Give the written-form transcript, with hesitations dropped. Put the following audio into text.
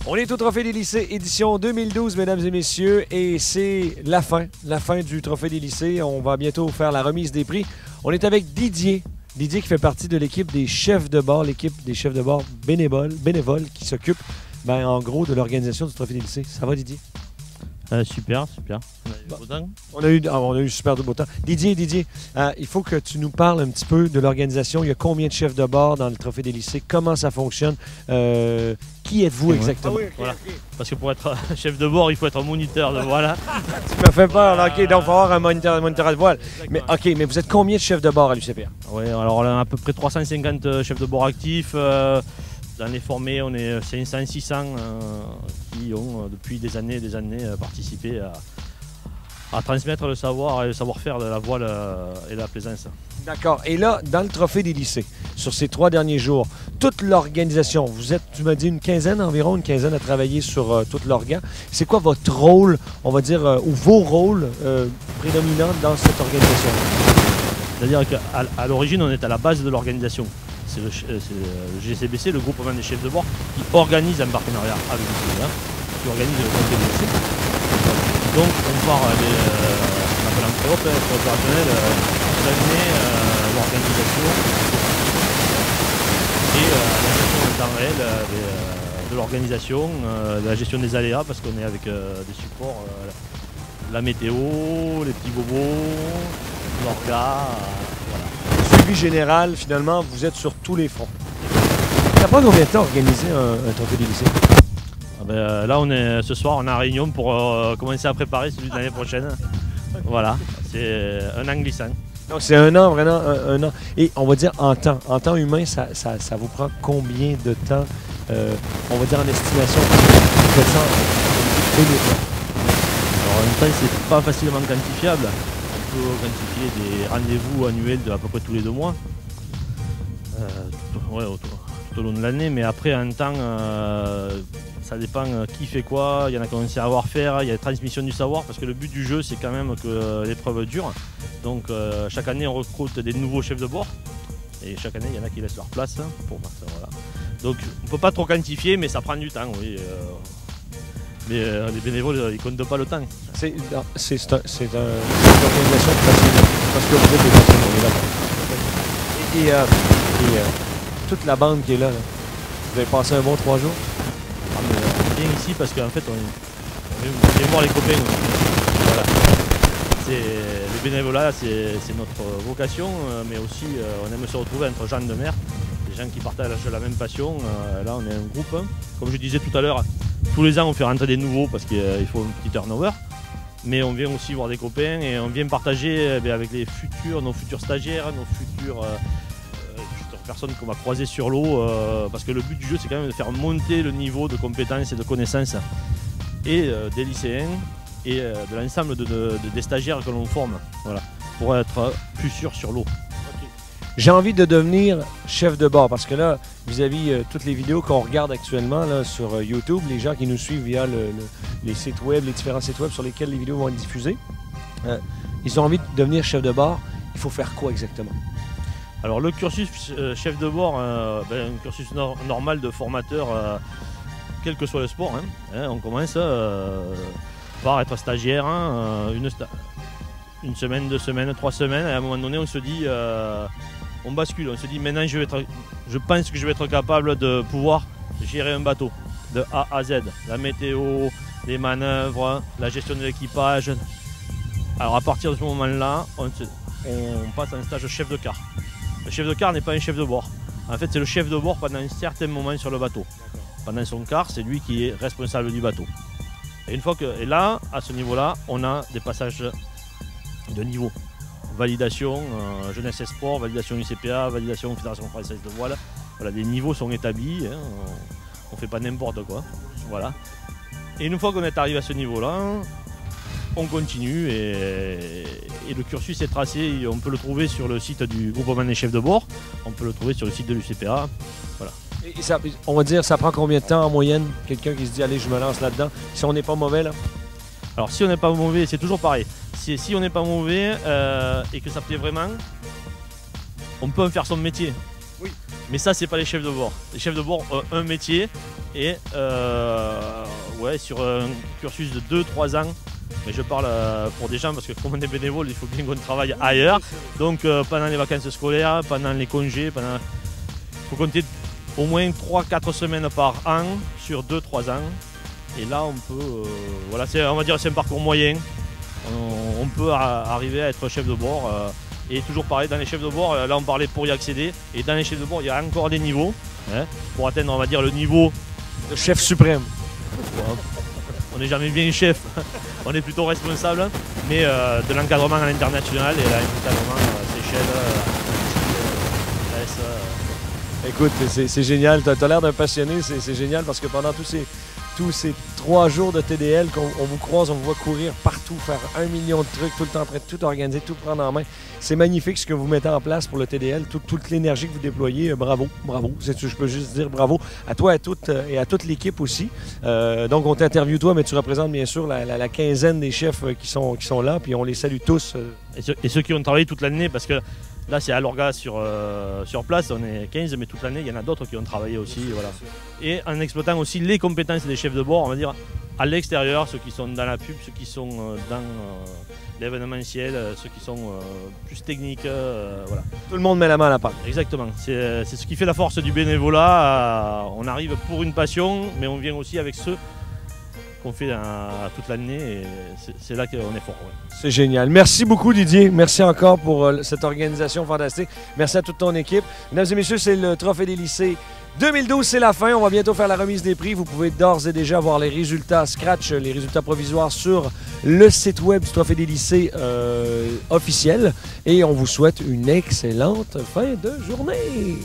On est au Trophée des lycées, édition 2012, mesdames et messieurs, et c'est la fin du Trophée des lycées. On va bientôt faire la remise des prix. On est avec Didier. Didier qui fait partie de l'équipe des chefs de bord, l'équipe des chefs de bord bénévoles qui s'occupe, en gros, de l'organisation du Trophée des lycées. Ça va, Didier? Super. On a eu super de beau temps. Didier, il faut que tu nous parles un petit peu de l'organisation. Il y a combien de chefs de bord dans le Trophée des lycées? Comment ça fonctionne? Qui êtes-vous exactement? Ah oui, voilà. Parce que pour être chef de bord, il faut être un moniteur de voile. Tu me fais peur. OK, donc il faut avoir un moniteur de voile. Mais OK, mais vous êtes combien de chefs de bord à l'UCPA? Oui, alors on a à peu près 350 chefs de bord actifs. Dans les formés, on est 500-600 qui ont depuis des années participé à transmettre le savoir et le savoir-faire de la voile et de la plaisance. D'accord. Et là, dans le Trophée des lycées, sur ces 3 derniers jours, toute l'organisation, vous êtes, tu m'as dit, environ une quinzaine à travailler sur toute l'orga. C'est quoi votre rôle, on va dire, ou vos rôles prédominants dans cette organisation? C'est-à-dire qu'à l'origine, on est à la base de l'organisation. C'est le GCBC, le groupement des chefs de bord, qui organise un partenariat avec le CEA, qui organise le Trophée des lycées. Donc on part on appelle en préop, être opérationnel, d'amener l'organisation et la gestion en temps réel de l'organisation, la gestion des aléas, parce qu'on est avec des supports, la météo, les petits bobos, l'orga, voilà. Suivi général, finalement, vous êtes sur tous les fronts. Ça prend combien de temps organiser un Trophée des lycées? Là, ce soir, on est en réunion pour commencer à préparer celui de l'année prochaine. Voilà, c'est un an glissant. Donc c'est un an, vraiment un an. Et on va dire en temps humain, ça vous prend combien de temps, on va dire en estimation, vous faites ça en bénévole? Alors en même temps, c'est pas facilement quantifiable. On peut quantifier des rendez-vous annuels de à peu près tous les 2 mois. Tout au long de l'année, mais après en temps, ça dépend qui fait quoi. Il y en a qui ont un savoir-faire, il y a la transmission du savoir, parce que le but du jeu, c'est quand même que l'épreuve dure. Donc chaque année, on recrute des nouveaux chefs de bord, et chaque année, il y en a qui laissent leur place pour ça. Voilà. Donc on ne peut pas trop quantifier, mais ça prend du temps, oui. Mais les bénévoles, ils ne comptent pas le temps. C'est une organisation passionnante, parce que vous êtes des passionnés, on est d'accord. Et toute la bande qui est là, vous avez passé un bon 3 jours? On vient ici parce qu'en fait, on vient voir les copains aussi. Voilà. Le bénévolat, c'est notre vocation, mais aussi on aime se retrouver entre gens de mer, des gens qui partagent la même passion. Là, on est un groupe. Comme je disais tout à l'heure, tous les ans, on fait rentrer des nouveaux parce qu'il faut un petit turnover. Mais on vient aussi voir des copains et on vient partager avec nos futurs stagiaires, nos futures personnes qu'on va croiser sur l'eau, parce que le but du jeu, c'est quand même de faire monter le niveau de compétences et de connaissances et des lycéens et de l'ensemble des stagiaires que l'on forme, voilà, pour être plus sûr sur l'eau. J'ai envie de devenir chef de bord parce que là, vis-à-vis toutes les vidéos qu'on regarde actuellement là, sur YouTube, les gens qui nous suivent via les sites web, les différents sites web sur lesquels les vidéos vont être diffusées, ils ont envie de devenir chef de bord. Il faut faire quoi exactement? Alors le cursus chef de bord, un cursus normal de formateur, quel que soit le sport. On commence par être stagiaire, une semaine, 2 semaines, 3 semaines, et à un moment donné on se dit, on bascule, on se dit maintenant je pense que je vais être capable de pouvoir gérer un bateau de A à Z, la météo, les manœuvres, la gestion de l'équipage. Alors à partir de ce moment-là, on passe à un stage de chef de quart. Le chef de quart n'est pas un chef de bord. En fait, c'est le chef de bord pendant un certain moment sur le bateau. Pendant son quart, c'est lui qui est responsable du bateau. Et là, à ce niveau-là, on a des passages de niveau. Validation, jeunesse et sport, validation UCPA, validation Fédération française de voile. Voilà, les niveaux sont établis, on ne fait pas n'importe quoi. Voilà. Et une fois qu'on est arrivé à ce niveau-là, on continue et le cursus est tracé. On peut le trouver sur le site du groupement des chefs de bord, on peut le trouver sur le site de l'UCPA. Voilà. Et ça, on va dire, ça prend combien de temps en moyenne, quelqu'un qui se dit allez, je me lance là-dedans, si on n'est pas mauvais là? Alors si on n'est pas mauvais, c'est toujours pareil. Si on n'est pas mauvais et que ça plaît vraiment, on peut en faire son métier. Oui. Mais ça, c'est pas les chefs de bord. Les chefs de bord ont un métier Et ouais, sur un cursus de 2-3 ans, mais je parle pour des gens parce que comme on est bénévole, il faut bien qu'on travaille ailleurs. Donc pendant les vacances scolaires, pendant les congés, il faut compter au moins 3-4 semaines par an sur 2-3 ans. Et là on peut, voilà, on va dire c'est un parcours moyen. On peut arriver à être chef de bord. Et toujours pareil, dans les chefs de bord, là on parlait pour y accéder. Et dans les chefs de bord, il y a encore des niveaux. Hein, pour atteindre, on va dire, le niveau de chef suprême. On n'est jamais bien chef, on est plutôt responsable, mais de l'encadrement à l'international et l'encadrement à Seychelles, Écoute, c'est génial, tu as l'air d'un passionné, c'est génial parce que pendant tous ces 3 jours de TDL qu'on vous croise, on vous voit courir partout, faire 1 million de trucs, tout le temps prêt, tout organiser, tout prendre en main. C'est magnifique ce que vous mettez en place pour le TDL, toute l'énergie que vous déployez, bravo, bravo. Je peux juste dire bravo à toi et à toute l'équipe aussi. Donc on t'interviewe toi, mais tu représentes bien sûr la quinzaine des chefs qui sont là, puis on les salue tous. Et ceux qui ont travaillé toute l'année, parce que là c'est à l'orga sur place, on est 15, mais toute l'année il y en a d'autres qui ont travaillé aussi. Voilà. Et en exploitant aussi les compétences des chefs de bord, on va dire à l'extérieur, ceux qui sont dans la pub, ceux qui sont dans l'événementiel, ceux qui sont plus techniques. Voilà. Tout le monde met la main à la pâte. Exactement, c'est ce qui fait la force du bénévolat. On arrive pour une passion, mais on vient aussi avec ceux qu'on fait toute l'année et c'est là qu'on est fort. Ouais. C'est génial. Merci beaucoup Didier. Merci encore pour cette organisation fantastique. Merci à toute ton équipe. Mesdames et messieurs, c'est le Trophée des lycées 2012, c'est la fin. On va bientôt faire la remise des prix. Vous pouvez d'ores et déjà voir les résultats scratch, les résultats provisoires sur le site web du Trophée des lycées officiel. Et on vous souhaite une excellente fin de journée.